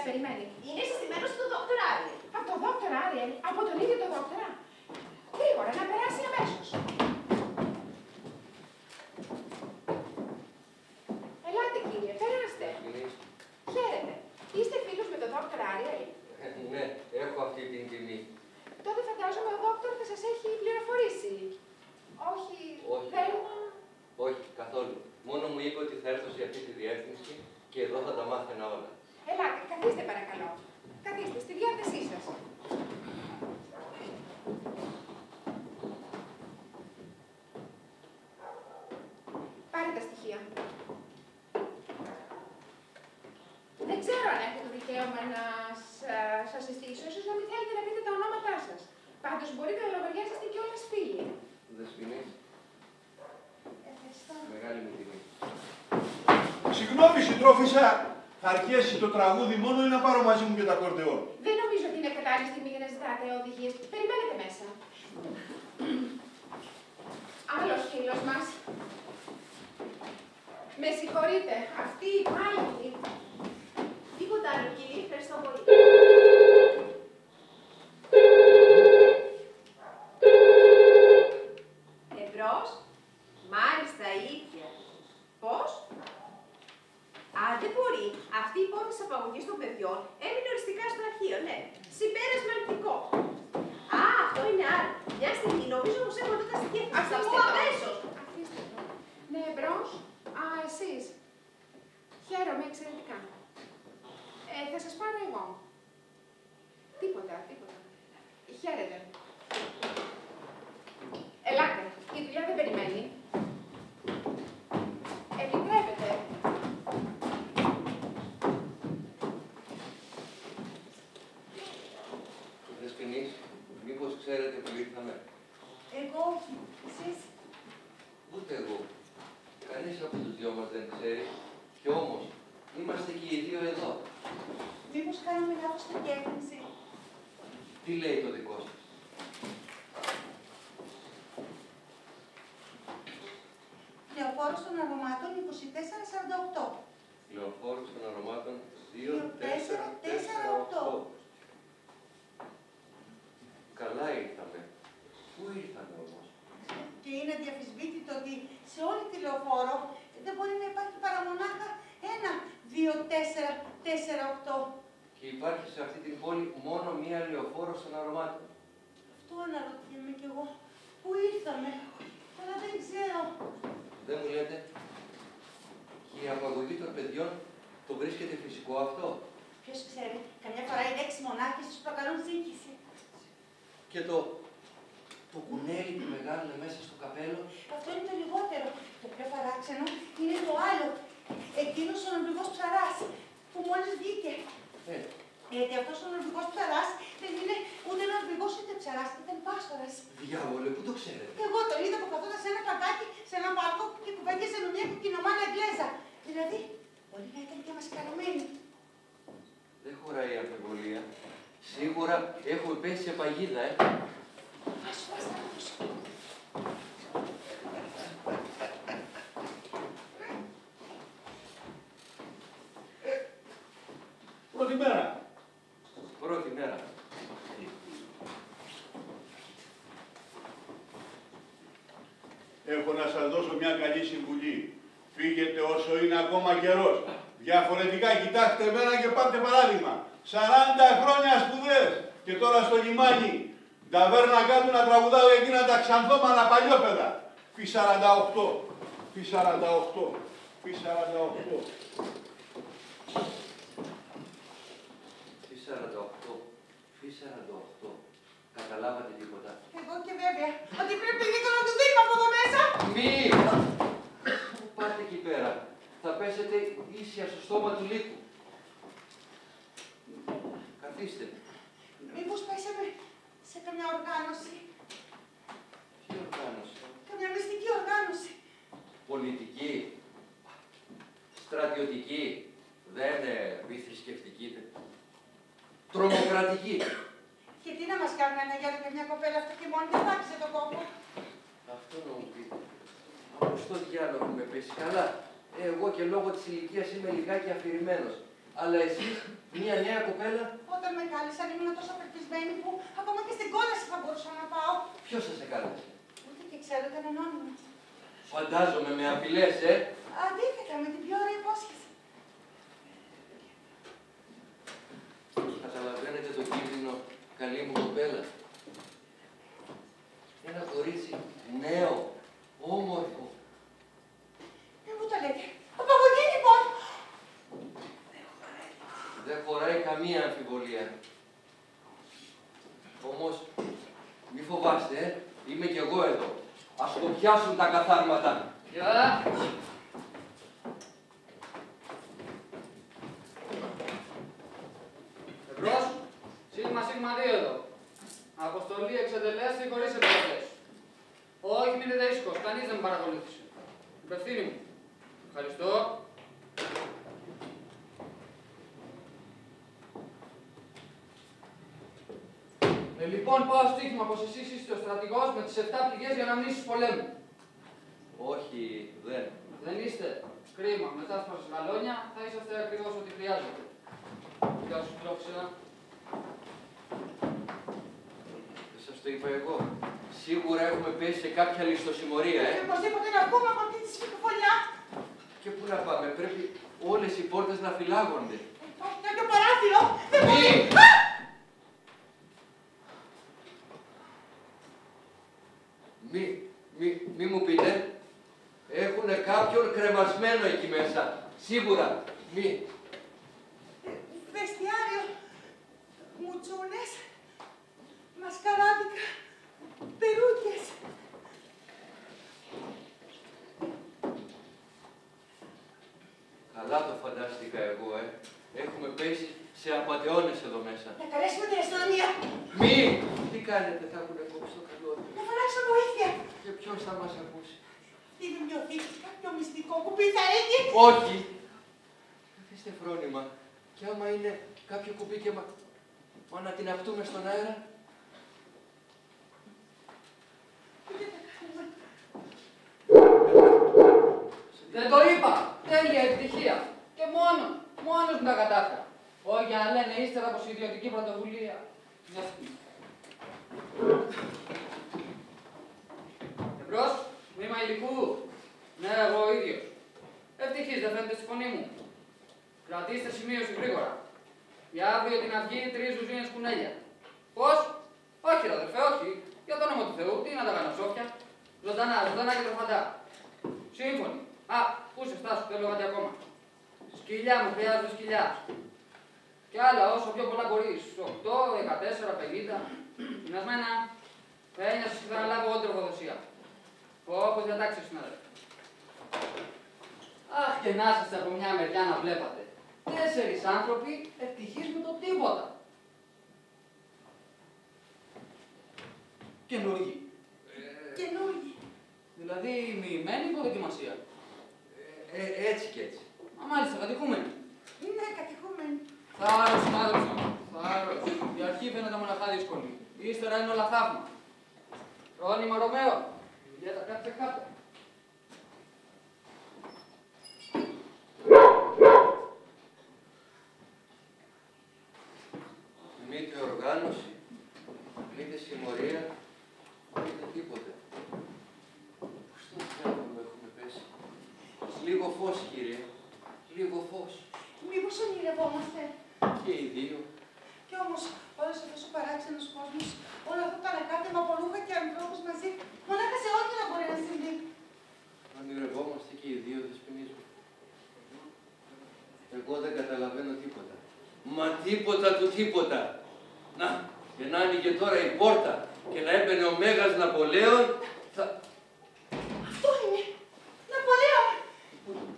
να περιμένει. Είναι συστημένο στο Δόκτωρ Άριελ. Από τον Δόκτωρ Άριελ, από τον ίδιο τον Δόκτωρα. Γρήγορα, να περάσει αμέσως. Ελάτε κύριε, περάστε. Χαίρετε. Είστε φίλος με τον Δόκτωρ Άριελ? Ναι, έχω αυτή την τιμή. Τότε φαντάζομαι ο Δόκτωρ θα σας έχει πληροφορήσει. Όχι, δεν... Όχι, καθόλου. Μόνο μου είπε ότι θα έρθω σε αυτή τη διεύθυνση και εδώ θα τα μάθαινα όλα. Ελάτε, καθίστε παρακαλώ. Καθίστε, στη διάθεσή σας. Πάρε τα στοιχεία. Δεν ξέρω αν έχετε το δικαίωμα να σας συστήσω. Ίσως να μην θέλετε να πείτε τα ονόματά σας. Πάντως μπορείτε να λογαριάσετε κιόλας φίλοι. Δεσποινής. Ευχαριστώ. Μεγάλη μου τιμή. Συγγνώμη, συντρόφισσα. Θα αρκέσει το τραγούδι μόνο ή να πάρω μαζί μου και τα κορδεόν? Δεν νομίζω ότι είναι κατάλληλη στιγμή για να ζητάτε οδηγίες. Περιμένετε μέσα. Άλλος φίλος μας. Με συγχωρείτε. Αυτή η πάλι. Τίποτα άλλο, κύριε. Ευχαριστώ πολύ. Εμπρός. Μάλιστα, ίδια. Πώς? Α, δεν μπορεί. Αυτή η υπόθεση απαγωγής των παιδιών έμεινε οριστικά στο αρχείο, ναι. Συμπέρασμα αρνητικό. Α, αυτό είναι άλλο. Μια στιγμή, νομίζω πως έχω εδώ τα στοιχεία. Ας τα πω αμέσως. Αφήστε το. Ναι, μπρος. Α, εσείς. Χαίρομαι εξαιρετικά. Θα σας πάρω εγώ. Τίποτα, τίποτα. Χαίρετε. Ελάτε. Η δουλειά δεν περιμένει. Επιτρέπετε. Δεσποινής, μήπως ξέρετε που ήρθαμε? Εγώ όχι. Εσείς? Ούτε εγώ. Κανείς από τους δυο μας δεν ξέρει. Κι όμως, είμαστε και οι δύο εδώ. Μήπως κάναμε λάθος στην διεύθυνση? Τι λέει το δικό σας? Λεωφόρος των Αρωμάτων 2448. Λεωφόρος των Αρωμάτων 2448. Καλά ήρθαμε. Πού ήρθαμε όμως? Και είναι αδιαφυσβήτητο ότι σε όλη τη λεωφόρο δεν μπορεί να υπάρχει παρά μονάχα ένα 2448. Και υπάρχει σε αυτή την πόλη μόνο μία λεωφόρος των Αρωμάτων. Αυτό αναρωτιέμαι κι εγώ. Πού ήρθαμε, αλλά δεν ξέρω. Δεν μου λέτε, και η απαγωγή των παιδιών το βρίσκεται φυσικό αυτό? Ποιος ξέρει, καμιά φορά οι 6 μονάχες τους προκαλούν σύγχυση. Και το κουνέλι που μεγάλωνε μέσα στο καπέλο. Αυτό είναι το λιγότερο. Το πιο παράξενο είναι το άλλο. Εκείνος ο νορβηγός ψαράς που μόλις βγήκε. Γιατί αυτός ο νορβηγός ψαράς δεν είναι ούτε νορβηγός ούτε ψαράς, ήταν πάστορας. Διάβολε, πού το ξέρετε? Εγώ το είδα που καθόταν σε ένα παρτάκι, σε ένα πάρκο και κουβέντιασε με μια κοκκινομάλα Εγγλέζα. Δηλαδή, μπορεί να ήταν και μασκαρωμένη. Δεν χωράει η αμφιβολία. Σίγουρα έχουμε πέσει σε παγίδα, Ας σου αστραγώσω. Πρώτη μέρα. Πρώτη μέρα. Έχω να σας δώσω μια καλή συμβουλή. Φύγετε όσο είναι ακόμα καιρός. Διαφορετικά κοιτάξτε εμένα και πάρτε παράδειγμα. 40 χρόνια σπουδές και τώρα στο λιμάνι. Ταβέρνα κάτω να τραγουδάω εκείνα τα ξανθόμανα παλιόπαιδα. Φι 48, φι 48, φι 48. Φι 48, φι 48. Καταλάβατε τίποτα? Εγώ και βέβαια, ότι πρέπει λίγο να τους δίνουμε από εδώ μέσα. Μη! Πού πάτε εκεί πέρα? Θα πέσετε ίσια στο στόμα του λύκου. Καθίστε. Μήπως πέσαμε σε καμιά οργάνωση. Τι οργάνωση? Καμιά μυστική οργάνωση. Πολιτική, στρατιωτική, δεν μη θρησκευτική, τρομοκρατική. Και τι να μας κάνουν ένα γέρο και μια κοπέλα αυτό και μόνη δεν άξιζε τον κόπο. Αυτό να μου πείτε. Από στο διάλογο με πέσει καλά. Εγώ και λόγω της ηλικίας είμαι λιγάκι αφηρημένος. Αλλά εσείς, μια νέα κοπέλα. Όταν με κάλεσαν ήμουν τόσο απελπισμένη που ακόμα και στην κόλαση θα μπορούσα να πάω. Ποιος σας εκάλεσε? Ούτε και ξέρω, ήταν ανώνυμο. Φαντάζομαι με απειλές, Αντίθετα, με την πιο ωραία υπόσχεση. Καταλαβαίνετε το κίνδυνο, καλή μου κοπέλα. Ένα κορίτσι νέο, όμορφο. Δεν μου το λέτε. Απαγωγή λοιπόν. Δεν χωράει καμία αμφιβολία. Όμως, μη φοβάστε, είμαι κι εγώ εδώ. Ας το πιάσουν τα καθάρματα. Γεια! Εμπρός, σίγμα 2 εδώ. Αποστολή εξετελέστη χωρίς επιλογές. Όχι, μείνετε ήσυχος, κανείς δεν με παρακολούθησε. Υπευθύνη μου. Ευχαριστώ. Λοιπόν, πάω στοίχημα πως εσείς είστε ο στρατηγός με τις 7 πληγές για να μνήσεις πολέμου. Όχι, δεν. Δεν είστε. Κρίμα. Μετά στα γαλόνια θα είσαστε ακριβώς ό,τι χρειάζεται. Γεια σου, Τρόφισσα. Δεν σας το είπα εγώ. Σίγουρα έχουμε πέσει σε κάποια ληστοσημωρία, Οπωσδήποτε να βγούμε από αυτή τη σφυκοφωνιά. Και πού να πάμε, πρέπει όλες οι πόρτες να φυλάγονται. Είναι το παράθυρο. Μη! Μη μου πείτε, έχουνε κάποιον κρεμασμένο εκεί μέσα. Σίγουρα, μη. Βεστιάριο, μουτσούνες, μασκαράδικα, περούκες. Καλά το φαντάστηκα εγώ, Έχουμε πέσει σε απατεώνες εδώ μέσα. Να καλέσουμε την αστυνομία. Μη! Τι κάνετε, θα έχουνε κόψει το καλώδιο. Να φωνάξω βοήθεια. Και ποιος θα μας ακούσει? Η βιβλιοθήκη, κάποιο μυστικό κουμπί θα έχει. Όχι! Καθίστε φρόνημα. Και άμα είναι κάποιο κουμπί και μα να την αχτούμε στον αέρα. Δεν το είπα! Τέλεια επιτυχία! Και μόνος μου τα κατάφερα. Όχι για να λένε ύστερα πως η ιδιωτική πρωτοβουλία. Μια στιγμή. Εμπρός, τμήμα υλικού. Ναι, εγώ ο ίδιος. Ευτυχής, δεν φαίνεται στη φωνή μου. Κρατήστε σημείωση γρήγορα. Για αύριο την αυγή 3 ζουζίνες κουνέλια. Πώς? Όχι, ρε αδερφέ, όχι. Για το όνομα του Θεού, τι να τα κάνω σόφια. Ζωντανά και τροφαντά. Σύμφωνοι. Πού σε στάσου, θέλω κάτι ακόμα. Σκυλιά μου, χρειάζονται σκυλιά. Κι άλλα όσο πιο πολλά μπορείς. 8, 14, 50. Γυμνασμένα. Ένιωσες και θα αναλάβω εγώ την τροφοδοσία. Όπως διατάξεις, συνάδελφε. Αχ, και να είσαστε από μια μεριά να βλέπατε. 4 άνθρωποι ευτυχείς με το τίποτα. Καινούργοι. Καινούργοι. Δηλαδή μοιημένοι υποδοκιμασία. Έτσι κι έτσι. Μάλιστα, κατοικούμενοι. Είναι κατοικούμενοι. Θάρρος, συνάδελφε μου. Θάρρος. Η αρχή φαίνεται μοναχά δύσκολη. Ύστερα είναι όλα θαύμα. Φρόνημα Ρωμαίο. Για τα κάτσε κάτω. Μήτε οργάνωση, μήτε συμμορία, μήτε τίποτε. Πώς στον διάβολο έχουμε πέσει? Λίγο φως, κύριε. Λίγο φως. Μήπως ονειρευόμαστε? Και οι δύο. Κι όμως, όλος αυτός ο παράξενος κόσμος, όλο αυτό το ανακάτεμα από ρούχα και ανθρώπους μαζί, μονάχα σε όνειρα μπορεί να συμβεί. Ονειρευόμαστε και οι δύο, Δεσποινής μου. Εγώ δεν καταλαβαίνω τίποτα. Μα τίποτα του τίποτα. Να, και να άνοιγε τώρα η πόρτα και να έμπαινε ο Μέγας Ναπολέον, θα... Αυτό είναι! Ναπολέον!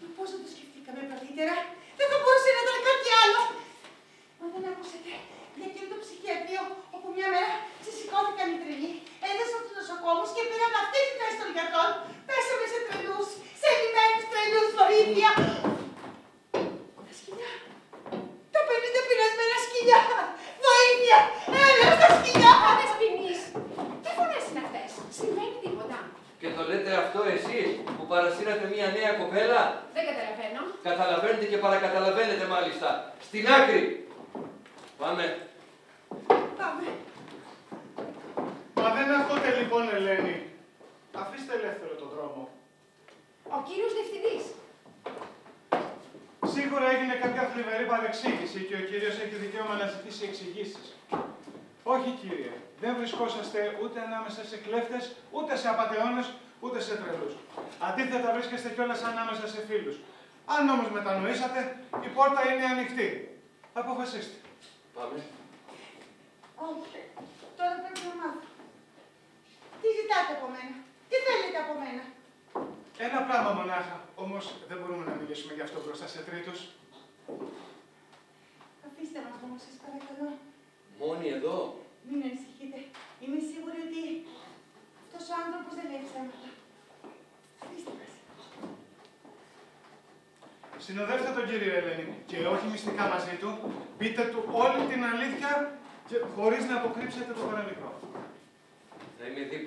Μα πώς δεν το σκεφτήκαμε πρωτήτερα? Δεν θα μπορούσε να ήταν κάτι άλλο! Μα δεν ακούσατε για εκείνο το ψυχιατρίο όπου μια μέρα ξεσηκώθηκαν οι τρελοί, έδωσαν τους νοσοκόμους και πήραν αυτή τη θέση των γιατρών. Πέσαμε σε τρελούς, σε λιμένους τρελούς, βοήθεια! Τα σκυλιά! Τα 50 πεινασμένα σκυλιά! Βοήθεια! Έλα στα σκυλιά! Δεσποινής, τι φωνές είναι αυτές? Συμβαίνει φαίνεται μάλιστα. Στην άκρη. Πάμε. Πάμε. Μα δεν ακούτε λοιπόν, Ελένη. Αφήστε ελεύθερο τον δρόμο. Ο κύριος Διευθυντής. Σίγουρα έγινε κάποια θλιβερή παρεξήγηση και ο κύριος έχει δικαίωμα να ζητήσει εξηγήσεις. Όχι, κύριε. Δεν βρισκόσαστε ούτε ανάμεσα σε κλέφτες, ούτε σε απατεώνες, ούτε σε τρελούς. Αντίθετα, βρίσκεστε κιόλας ανάμεσα σε φίλους. Αν όμως μετανοήσατε, η πόρτα είναι ανοιχτή. Αποφασίστε. Πάμε. Όχι. Τώρα πρέπει να μάθω. Τι ζητάτε από μένα. Τι θέλετε από μένα. Ένα πράγμα μονάχα. Όμως δεν μπορούμε να μιλήσουμε γι' αυτό μπροστά σε τρίτους. Αφήστε μας όμως, σας παρακαλώ. Μόνοι εδώ. Μην ανησυχείτε. Είμαι σίγουρη ότι αυτός ο άνθρωπος δεν λέει ψέματα. Αφήστε μας. Συνοδεύστε τον κύριο Ελένη και όχι μυστικά μαζί του. Πείτε του όλη την αλήθεια και χωρίς να αποκρύψετε το παραμικρό. Θα είμαι δίπλα.